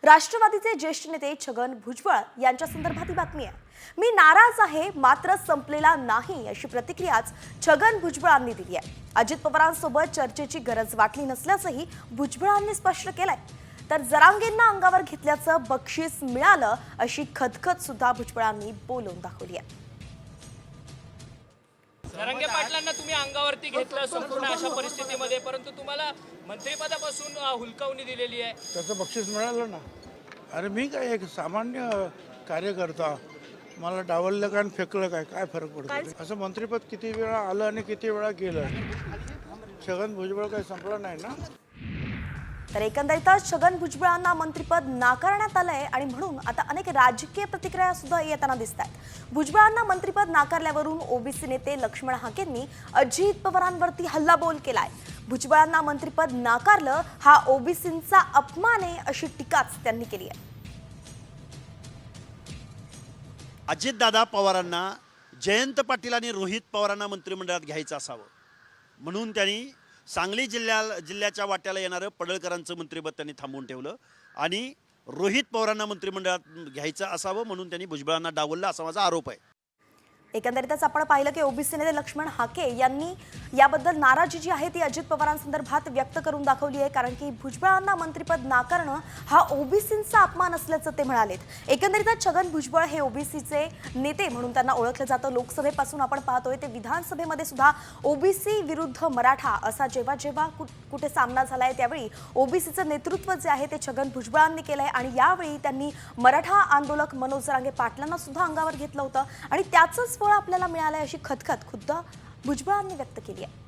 राष्ट्रवादीचे ज्येष्ठ नेते छगन भुजबळ यांच्या संदर्भात ही बातमी आहे। मी नाराज आहे मात्र संपलेला नाही अशी प्रतिक्रियाच छगन भुजबळांनी दिली आहे। अजित पवारांसोबत चर्चेची गरज वाटली नसल्याचंही भुजबळांनी स्पष्ट केलंय। तर जरांगेंना अंगावर घेतल्याचं बक्षीस मिळालं अशी खदखद सुद्धा भुजबळांनी बोलून दाखवली आहे। जरांगे पाटलांना तुम्ही अंगावरती घेतलं संपूर्ण अशा परिस्थितीमध्ये, परंतु तुम्हाला मंत्रिपदापासून हुलकावणी दिलेली आहे। त्याचं बक्षीस मिळालं ना। अरे मी काय एक सामान्य कार्यकर्ता, मला डावललं काय आणि फेकलं काय, काय फरक पडतो? असं मंत्रिपद किती वेळा आलं आणि किती वेळा गेलं। छगन भुजबळ काही संपलं नाही ना। तर एकंदरीतच छगन भुजबळांना मंत्रिपद नाकारण्यात आलंय आणि म्हणून आता अनेक राजकीय प्रतिक्रिया सुद्धा येताना दिसतात। भुजबळांना मंत्रिपद नाकारल्यावरून ओबीसी नेते लक्ष्मण हाकेंनी अजित पवारांवरती हल्लाबोल केलाय। भुजबळांना मंत्रिपद नाकारलं हा ओबीसींचा अपमान आहे अशी टीकाच त्यांनी केली आहे। अजितदादा पवारांना जयंत पाटील आणि रोहित पवारांना मंत्रिमंडळात घ्यायचं असावं म्हणून त्यांनी सांगली जिल्ह्याच्या वाट्याला येणारं पडळकरांचं मंत्रिपद त्यांनी थांबवून ठेवलं आणि रोहित पवारांना मंत्रिमंडळात घ्यायचं असावं म्हणून त्यांनी भुजबळांना डावललं असा माझा आरोप आहे। एकंदरीतच आपण पाहिलं की ओबीसी नेते लक्ष्मण हाके यांनी याबद्दल नाराजी जी आहे ती अजित पवारांसंदर्भात व्यक्त करून दाखवली आहे, कारण की भुजबळांना मंत्रिपद नाकारणं हा ओबीसींचा अपमान असल्याचं ते म्हणालेत। एकंदरीतच छगन भुजबळ हे ओबीसीचे नेते म्हणून त्यांना ओळखलं जातं। लोकसभेपासून आपण पाहतोय ते विधानसभेमध्ये सुद्धा ओबीसी विरुद्ध मराठा असा जेव्हा जेव्हा कुठे सामना झालाय त्यावेळी ओबीसीचं नेतृत्व जे आहे ते छगन भुजबळांनी केलंय आणि यावेळी त्यांनी मराठा आंदोलक मनोज जरांगे पाटलांना सुद्धा अंगावर घेतलं होतं आणि त्याचंच फळ आपल्याला मिळालंय अशी खदखद खुद्द भुजबळांनी व्यक्त केली आहे।